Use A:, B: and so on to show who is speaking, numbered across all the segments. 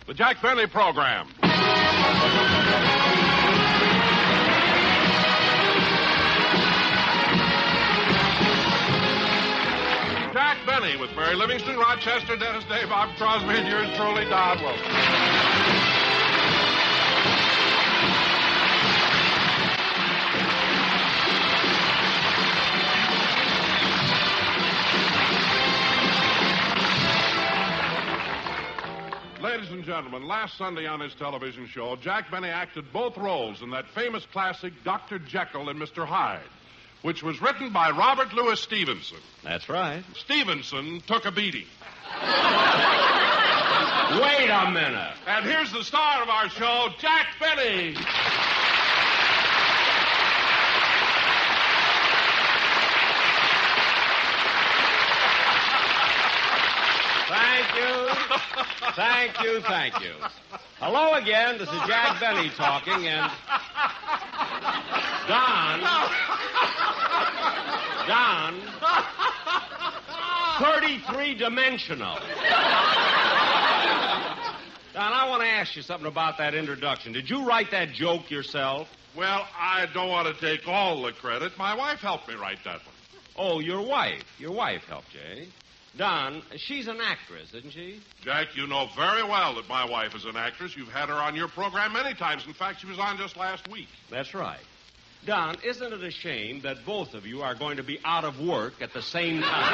A: The Jack Benny Program. Jack Benny with Mary Livingston, Rochester, Dennis Day, Bob Crosby, and yours truly, Don Wilson. Ladies and gentlemen, last Sunday on his television show, Jack Benny acted both roles in that famous classic Dr. Jekyll and Mr. Hyde, which was written by Robert Louis Stevenson.
B: That's right.
A: Stevenson took a beating.
B: Wait a minute.
A: And here's the star of our show, Jack Benny.
B: Thank you. Hello again. This is Jack Benny talking, and Don, 33-dimensional. Don, I want to ask you something about that introduction. Did you write that joke yourself?
A: Well, I don't want to take all the credit. My wife helped me write that one.
B: Oh, your wife. Your wife helped you, eh? Don, she's an actress, isn't she?
A: Jack, you know very well that my wife is an actress. You've had her on your program many times. In fact, she was on just last week.
B: That's right. Don, isn't it a shame that both of you are going to be out of work at the same time?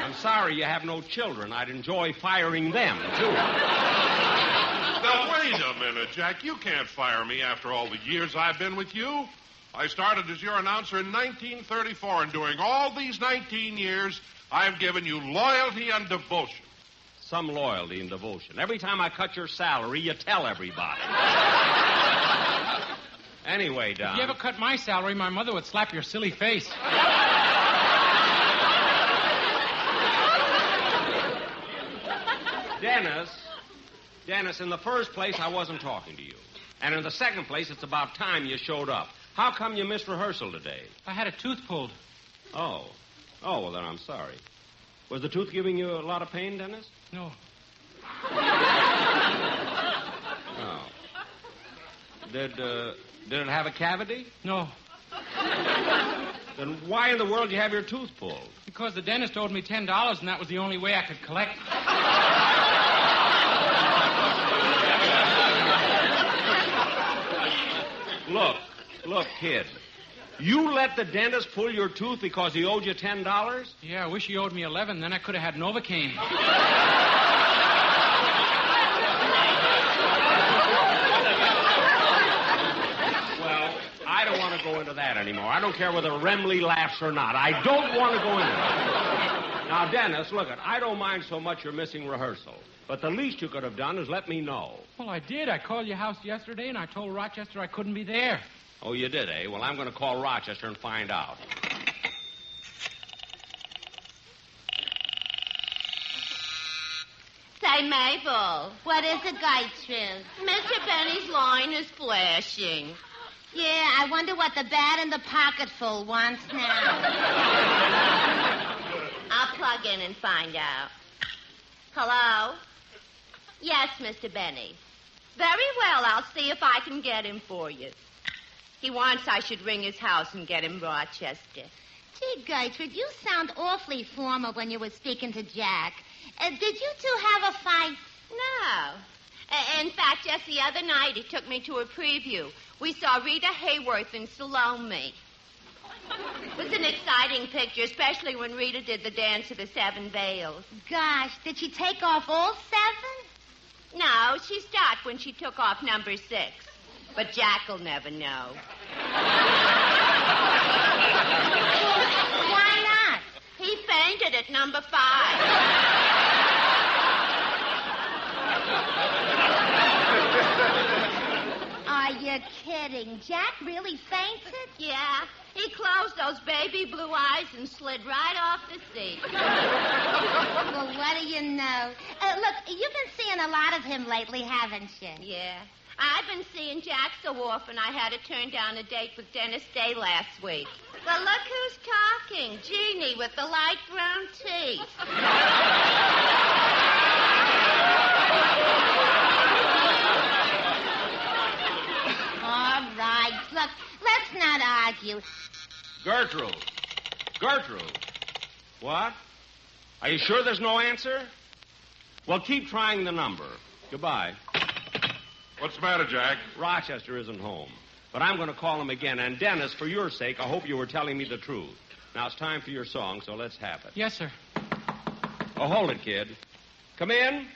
B: I'm sorry you have no children. I'd enjoy firing them, too.
A: Now, wait a minute, Jack. You can't fire me after all the years I've been with you. I started as your announcer in 1934, and during all these 19 years, I've given you loyalty and devotion.
B: Some loyalty and devotion. Every time I cut your salary, you tell everybody. Anyway, Don.
C: If you ever cut my salary, my mother would slap your silly face.
B: Dennis, in the first place, I wasn't talking to you. And in the second place, it's about time you showed up. How come you missed rehearsal today?
C: I had a tooth pulled.
B: Oh, well, then I'm sorry. Was the tooth giving you a lot of pain, Dennis?
C: No.
B: Oh. Did it have a cavity?
C: No.
B: Then why in the world did you have your tooth pulled?
C: Because the dentist owed me $10, and that was the only way I could collect.
B: Look, kid. You let the dentist pull your tooth because he owed you $10?
C: Yeah, I wish he owed me 11, then I could have had Novocaine.
B: Well, I don't want to go into that anymore. I don't care whether Remley laughs or not. I don't want to go into that. Now, Dennis, look, I don't mind so much you're missing rehearsal. But the least you could have done is let me know.
C: Well, I did. I called your house yesterday, and I told Rochester I couldn't be there.
B: Oh, you did, eh? Well, I'm going to call Rochester and find out.
D: Say, Mabel, what is it, Gertrude? Mr. Benny's line is flashing. Yeah, I wonder what the bat in the pocketful wants now. I'll plug in and find out. Hello? Yes, Mr. Benny. Very well, I'll see if I can get him for you. He wants I should ring his house and get him Rochester.
E: Gee, Gertrude, you sound awfully formal when you were speaking to Jack. Did you two have a fight?
D: No. In fact, just the other night, he took me to a preview. We saw Rita Hayworth and Salome. It was an exciting picture, especially when Rita did the dance of the 7 veils.
E: Gosh, did she take off all 7?
D: No, she stopped when she took off number 6. But Jack'll never know.
E: Why not?
D: He fainted at number 5.
E: Are you kidding? Jack really fainted?
D: Yeah. He closed those baby blue eyes and slid right off the seat.
E: Well, what do you know? Look, you've been seeing a lot of him lately, haven't you?
D: Yeah. I've been seeing Jack so often I had to turn down a date with Dennis Day last week. Well, look who's talking. Jeannie with the light brown teeth.
E: you.
B: Gertrude. Gertrude. What? Are you sure there's no answer? Well, keep trying the number. Goodbye.
A: What's the matter, Jack?
B: Rochester isn't home. But I'm going to call him again. And, Dennis, for your sake, I hope you were telling me the truth. Now, it's time for your song, so let's have it.
C: Yes, sir.
B: Oh, hold it, kid. Come in.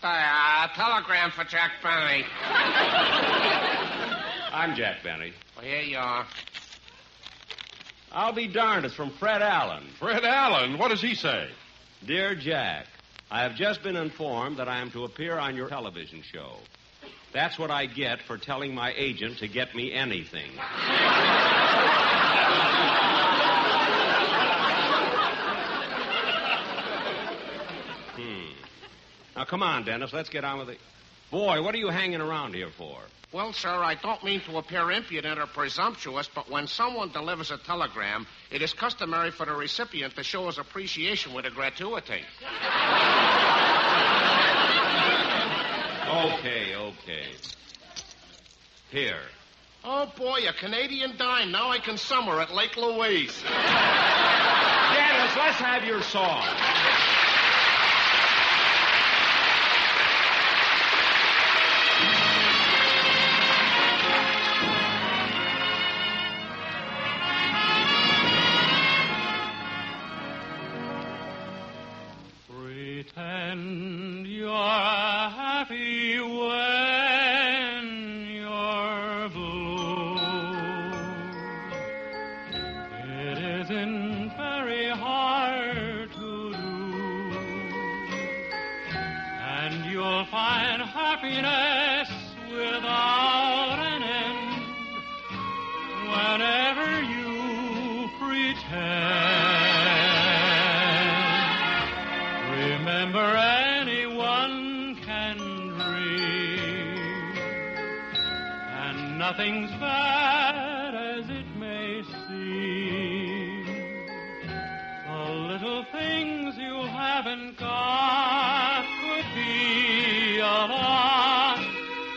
F: Telegram for Jack Benny.
B: I'm Jack Benny.
F: Well, here you are.
B: I'll be darned. It's from Fred Allen.
A: Fred Allen? What does he say?
B: Dear Jack, I have just been informed that I am to appear on your television show. That's what I get for telling my agent to get me anything. Now, come on, Dennis. Let's get on with it. Boy, what are you hanging around here for?
F: Well, sir, I don't mean to appear impudent or presumptuous, but when someone delivers a telegram, it is customary for the recipient to show his appreciation with a gratuity.
B: Okay. Here.
F: Oh, boy, a Canadian dime. Now I can summer at Lake Louise.
B: Dennis, let's have your song.
C: Pretend you're happy when you're blue. It isn't very hard to do, and you'll find happiness without an end whenever you pretend. Remember, anyone can dream, and nothing's bad as it may seem. The little things you haven't got could be a lot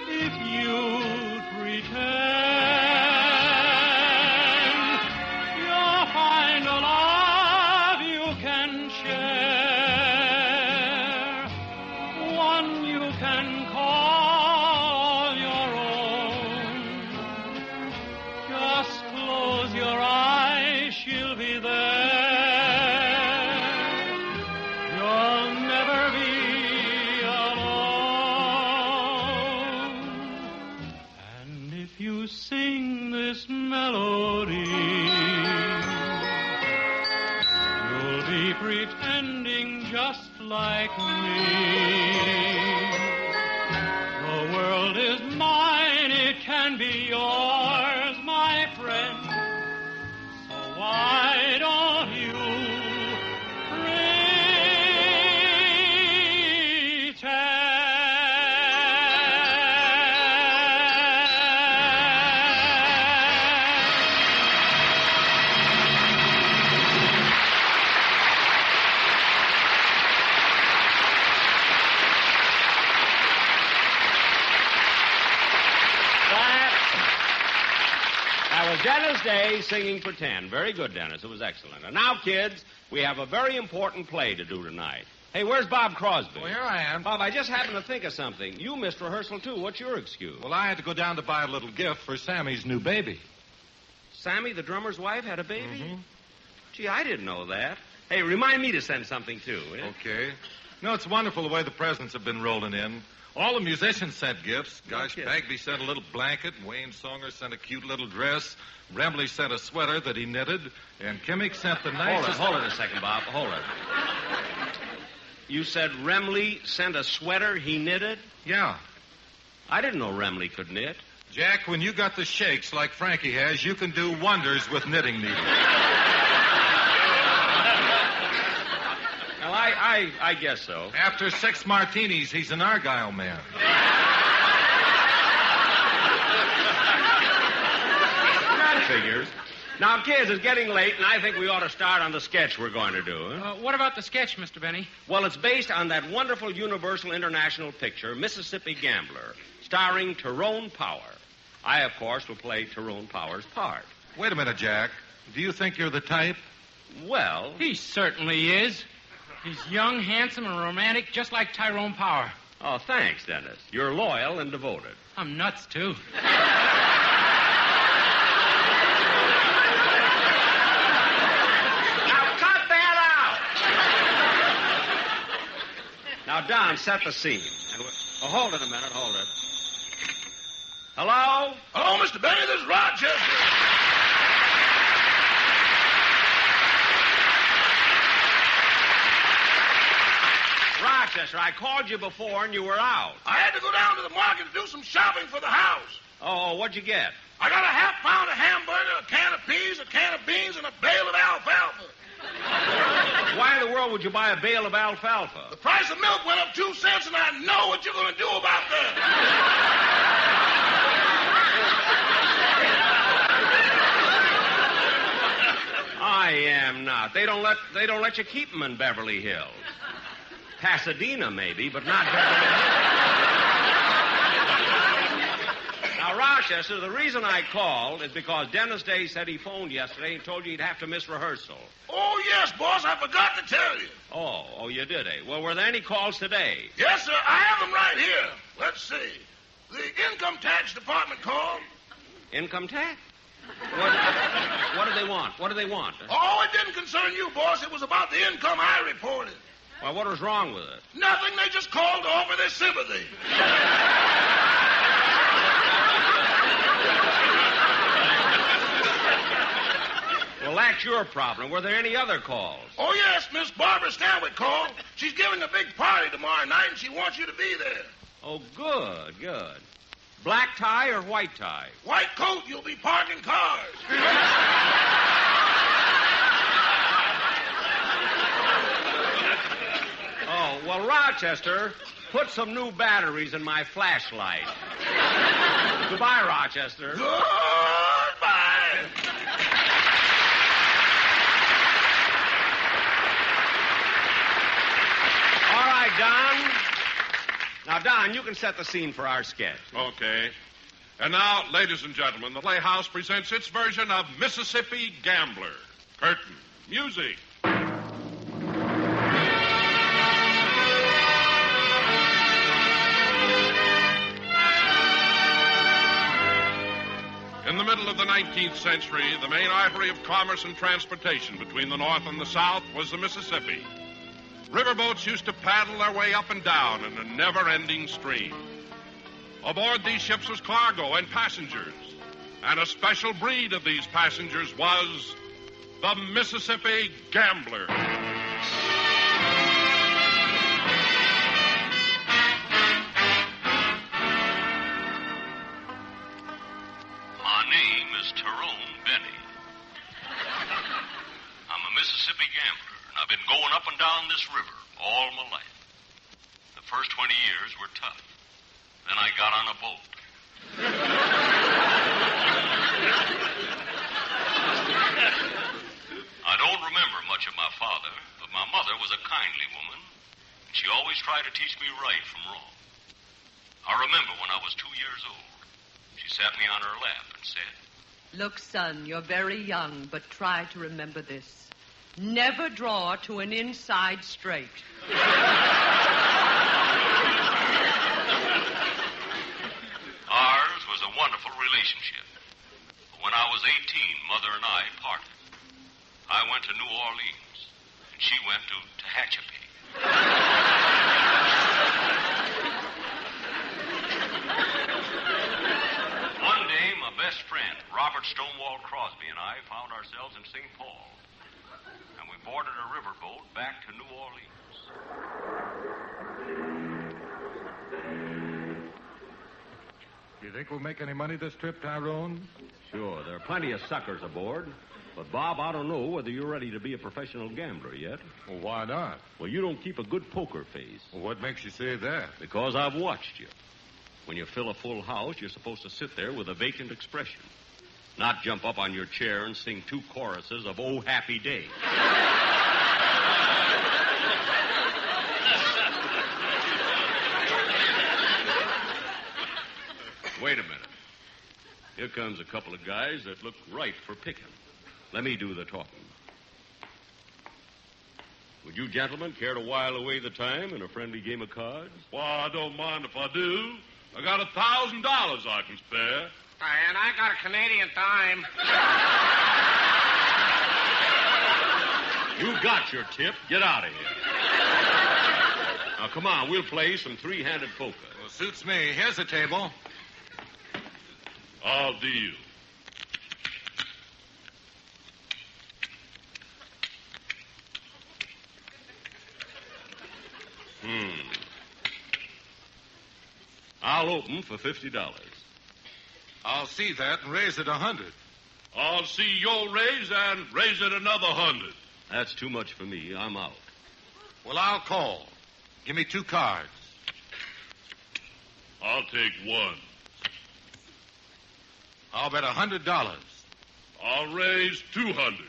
C: if you'd pretend. You'll find a love you can share. Can call your own. Just close your eyes, she'll be there. You'll never be alone. And if you sing this melody, you'll be pretending just like me. The world is mine, it can be yours, my friend. So why don't you
B: Dennis Day singing Pretend. Very good, Dennis. It was excellent. And now, kids, we have a very important play to do tonight. Hey, where's Bob Crosby?
G: Well, here I am.
B: Bob, I just happened to think of something. You missed rehearsal, too. What's your excuse?
G: Well, I had to go down to buy a little gift for Sammy's new baby.
B: Sammy, the drummer's wife, had a baby?
G: Mm-hmm.
B: Gee, I didn't know that. Hey, remind me to send something, too. Eh?
G: Okay. No, it's wonderful the way the presents have been rolling in. All the musicians sent gifts. Gosh, Bagby sent a little blanket. Wayne Songer sent a cute little dress. Remley sent a sweater that he knitted. And Kimmick sent the nicest...
B: Hold it a second, Bob. Hold it. You said Remley sent a sweater he knitted?
G: Yeah.
B: I didn't know Remley could knit.
G: Jack, when you got the shakes like Frankie has, you can do wonders with knitting needles.
B: Well, I guess so.
G: After 6 martinis, he's an Argyle man.
B: That figures. Now, kids, it's getting late, and I think we ought to start on the sketch we're going to do. Huh?
C: What about the sketch, Mr. Benny?
B: Well, it's based on that wonderful Universal International picture, Mississippi Gambler, starring Tyrone Power. I, of course, will play Tyrone Power's part.
G: Wait a minute, Jack. Do you think you're the type?
B: Well,
C: He certainly is. He's young, handsome, and romantic, just like Tyrone Power.
B: oh, thanks, Dennis. You're loyal and devoted.
C: I'm nuts, too.
B: Now, cut that out! Now, Don, set the scene. Oh, hold it a minute, hold it. Hello?
H: Hello, Mr. Benny. This is Rochester.
B: Rochester, I called you before and you were out.
H: I had to go down to the market to do some shopping for the house.
B: Oh, what'd you get?
H: I got a half pound of hamburger, a can of peas, a can of beans, and a bale of alfalfa.
B: Why in the world would you buy a bale of alfalfa?
H: The price of milk went up 2 cents, and I know what you're going to do about that.
B: I am not. They don't let you keep them in Beverly Hills. Pasadena, maybe, but not Beverly Hills. Now, Rochester, the reason I called is because Dennis Day said he phoned yesterday and told you he'd have to miss rehearsal.
H: Oh, yes, boss. I forgot to tell you.
B: Oh, you did, eh? Well, were there any calls today?
H: Yes, sir. I have them right here. Let's see. The income tax department called.
B: Income tax? What do they want? What do they want?
H: Oh, it didn't concern you, boss. It was about the income I reported.
B: Well, what was wrong with it?
H: Nothing. They just called to offer their sympathy.
B: Well, that's your problem. Were there any other calls?
H: Oh, yes. Miss Barbara Stanwyck called. She's giving a big party tomorrow night, and she wants you to be there.
B: Oh, good, good. Black tie or white tie?
H: White coat, you'll be parking cars.
B: Oh, well, Rochester, put some new batteries in my flashlight. Goodbye, Rochester.
H: Goodbye.
B: All right, Don. Now, Don, you can set the scene for our sketch.
A: Okay. And now, ladies and gentlemen, the Playhouse presents its version of Mississippi Gambler. Curtain. Music. In the middle of the 19th century, the main artery of commerce and transportation between the North and the South was the Mississippi. Riverboats used to paddle their way up and down in a never-ending stream. Aboard these ships was cargo and passengers, and a special breed of these passengers was the Mississippi Gambler.
I: My name is Tyrone Benny. I'm a Mississippi gambler, and I've been going up and down this river all my life. The first 20 years were tough. Then I got on a boat. I don't remember much of my father, but my mother was a kindly woman, and she always tried to teach me right from wrong. I remember when I was 2 years old, she sat me on her lap and said,
J: "Look, son, you're very young, but try to remember this. Never draw to an inside straight."
I: Ours was a wonderful relationship. But when I was 18, Mother and I parted. I went to New Orleans, and she went to Tehachapi. One day, my best friend, Robert Stonewall Crosby, and I found ourselves in St. Paul, and we boarded a riverboat back to New Orleans.
G: Do you think we'll make any money this trip, Tyrone?
B: Sure, there are plenty of suckers aboard. But, Bob, I don't know whether you're ready to be a professional gambler yet.
G: Well, why not?
B: Well, you don't keep a good poker face.
G: Well, what makes you say that?
B: Because I've watched you. When you fill a full house, you're supposed to sit there with a vacant expression. Not jump up on your chair and sing 2 choruses of Oh Happy Day. Wait a minute. Here comes a couple of guys that look ripe for picking. Let me do the talking. Would you gentlemen care to while away the time in a friendly game of cards?
A: Well, I don't mind if I do. I got $1,000 I can spare.
F: And I got a Canadian dime.
B: You got your tip. Get out of here. Now, come on. We'll play some three-handed poker.
G: Well, suits me. Here's the table.
A: I'll deal.
B: I'll open for $50.
G: I'll see that and raise it 100.
A: I'll see your raise and raise it another 100.
B: That's too much for me. I'm out.
G: Well, I'll call. Give me 2 cards.
A: I'll take one.
G: I'll bet $100.
A: I'll raise 200.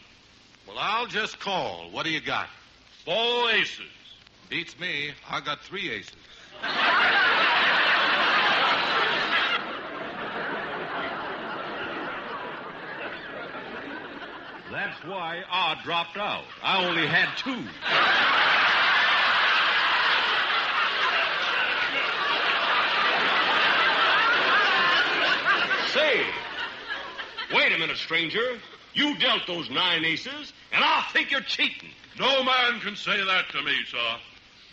G: Well, I'll just call. What do you got?
A: 4 aces.
G: Beats me. I got 3 aces.
B: That's why I dropped out. I only had 2. Say, wait a minute, stranger. You dealt those 9 aces, and I think you're cheating.
A: No man can say that to me, sir.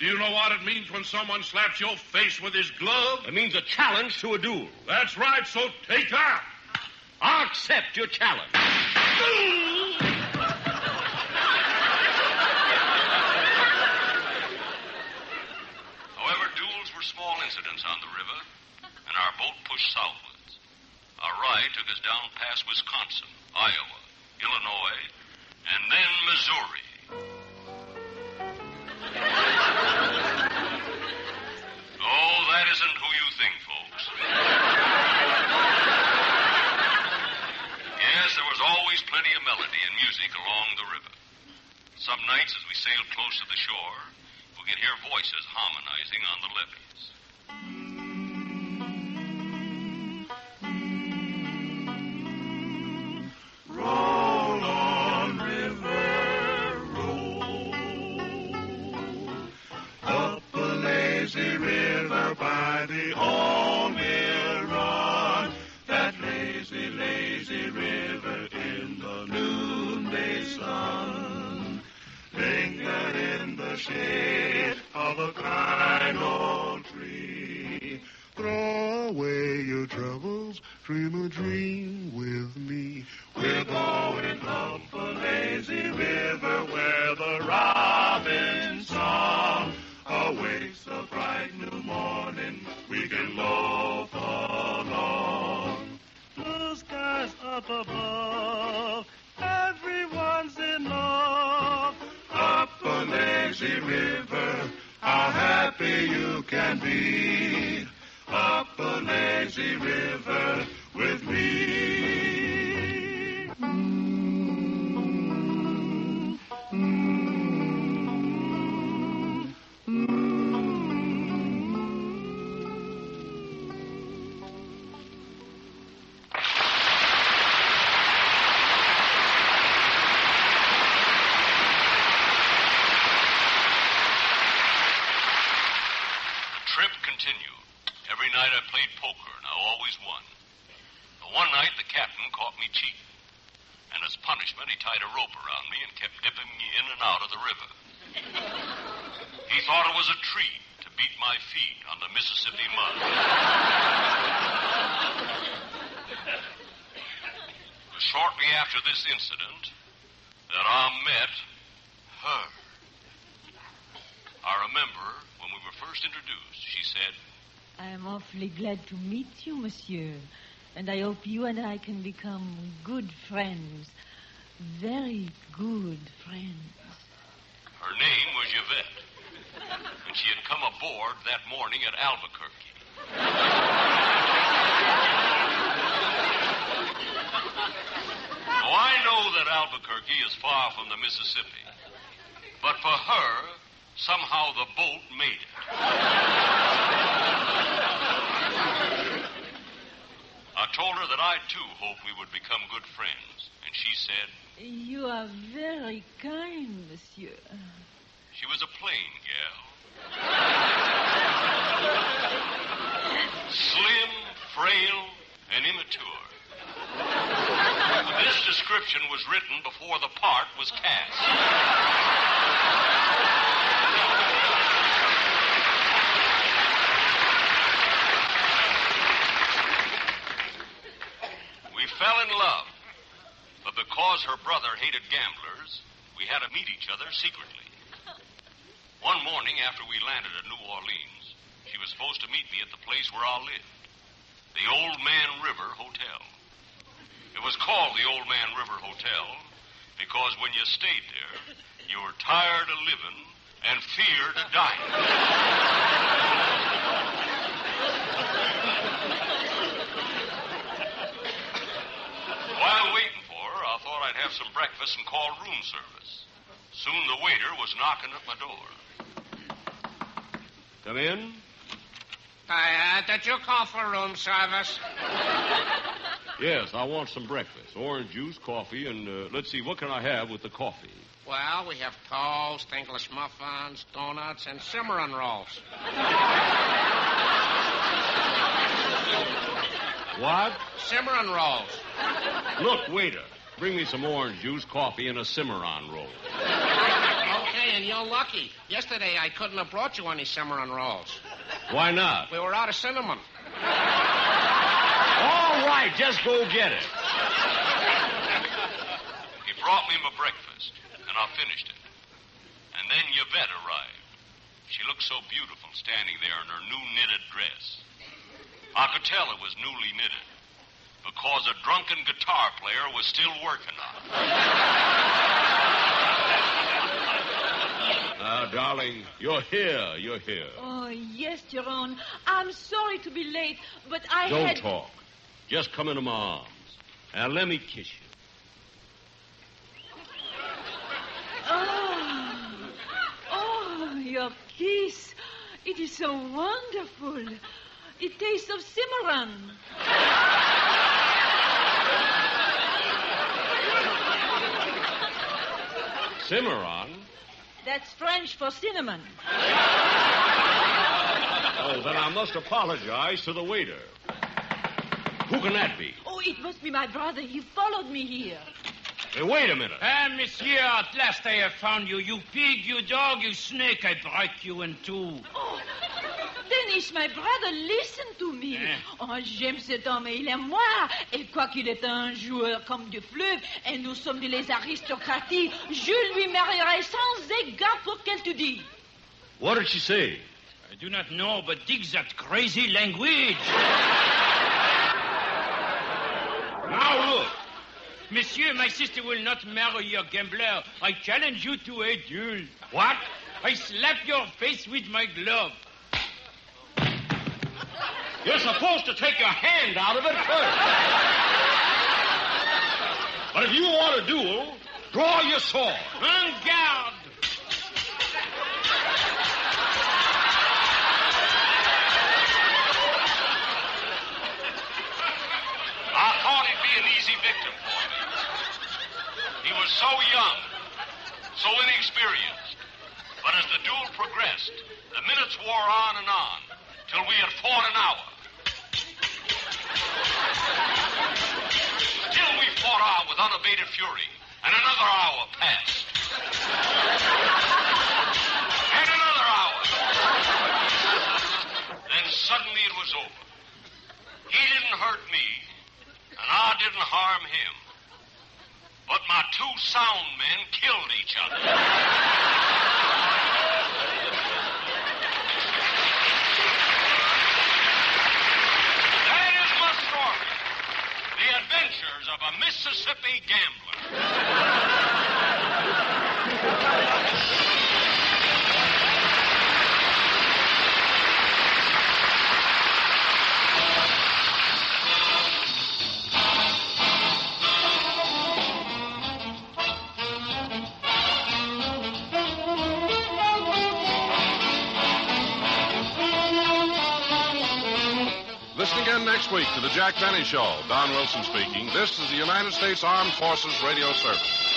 A: Do you know what it means when someone slaps your face with his glove?
B: It means a challenge to a duel.
A: That's right, so take that.
B: I accept your challenge.
I: However, duels were small incidents on the river, and our boat pushed southwards. Our ride took us down past Wisconsin, Iowa, Illinois, and then Missouri. Oh, that isn't who you think, folks. Yes, there was always plenty of melody and music along the river. Some nights as we sailed close to the shore, we could hear voices harmonizing on the levees.
H: Roll on, river, roll. Up a lazy river by the old mill run. That lazy, lazy river in the noonday sun. Linger in the shade of a kind old tree. Throw away your troubles, dream a dream with me. We're going up a lazy river where the robin's song awakes a bright new morning. We can loaf along. Blue skies up above, everyone's in love. Up a lazy river, how happy you can be. Up a lazy river with me.
I: Every night I played poker, and I always won. But one night, the captain caught me cheating. And as punishment, he tied a rope around me and kept dipping me in and out of the river. He thought it was a treat to beat my feet on the Mississippi mud. It was shortly after this incident that I met her. I remember when we were first introduced, she said,
K: I am awfully glad to meet you, monsieur. And I hope you and I can become good friends. Very good friends.
I: Her name was Yvette. And she had come aboard that morning at Albuquerque. Oh, I know that Albuquerque is far from the Mississippi. But for her, somehow the boat made it. I told her that I'd too, hoped we would become good friends. And she said...
K: You are very kind, monsieur.
I: She was a plain gal. Slim, frail, and immature. This description was written before the part was cast. We fell in love, but because her brother hated gamblers, we had to meet each other secretly. One morning after we landed at New Orleans, she was supposed to meet me at the place where I lived, the Old Man River Hotel. It was called the Old Man River Hotel because when you stayed there, you were tired of living and feared of dying. While waiting for her, I thought I'd have some breakfast and call room service. Soon the waiter was knocking at my door.
B: Come in.
F: Did you call for room service?
B: Yes, I want some breakfast. Orange juice, coffee, and let's see, what can I have with the coffee?
F: Well, we have toast, English muffins, donuts, and cimarron rolls.
B: What?
F: Cimarron rolls.
B: Look, waiter, bring me some orange juice, coffee, and a cimarron roll.
F: Okay, and you're lucky. Yesterday I couldn't have brought you any cimarron rolls.
B: Why not?
F: We were out of cinnamon.
B: All right, just go get it.
I: He brought me my breakfast, and I finished it. And then Yvette arrived. She looked so beautiful standing there in her new knitted dress. I could tell it was newly knitted because a drunken guitar player was still working on it.
B: Now, darling, you're here.
K: Oh, yes, Your Honor. I'm sorry to be late, but I
B: Don't talk. Just come into my arms. Now, let me kiss you.
K: Oh, your kiss. It is so wonderful. It tastes of cimarron.
B: Cimarron?
K: That's French for cinnamon.
B: Oh, then I must apologize to the waiter. Who can that be?
K: Oh, it must be my brother. He followed me here.
B: Hey, wait a minute.
C: Monsieur, at last I have found you. You pig, you dog, you snake. I break you in two.
K: Oh, Denis, my brother, listen to me. Oh, j'aime cet homme et il aime moi. Et quoiqu'il est un joueur comme du fleuve, et nous sommes des aristocraties, je lui marierai sans égard pour qu'elle te dise.
B: What did she say?
C: I do not know, but dig that crazy language.
B: Now look.
C: Monsieur, my sister will not marry your gambler. I challenge you to a duel.
B: What?
C: I slap your face with my glove.
B: You're supposed to take your hand out of it first. But if you want a duel, draw your sword.
C: En garde!
I: I thought he'd be an easy victim for me. He was so young, so inexperienced. But as the duel progressed, the minutes wore on and on, till we had fought an hour. Still we fought on with unabated fury, and another hour passed. And another hour. Then suddenly it was over. He didn't hurt me, and I didn't harm him. But my two sound men killed each other. That is my story. The adventures of a Mississippi gambler.
A: Listen again next week to the Jack Benny Show. Don Wilson speaking. This is the United States Armed Forces Radio Service.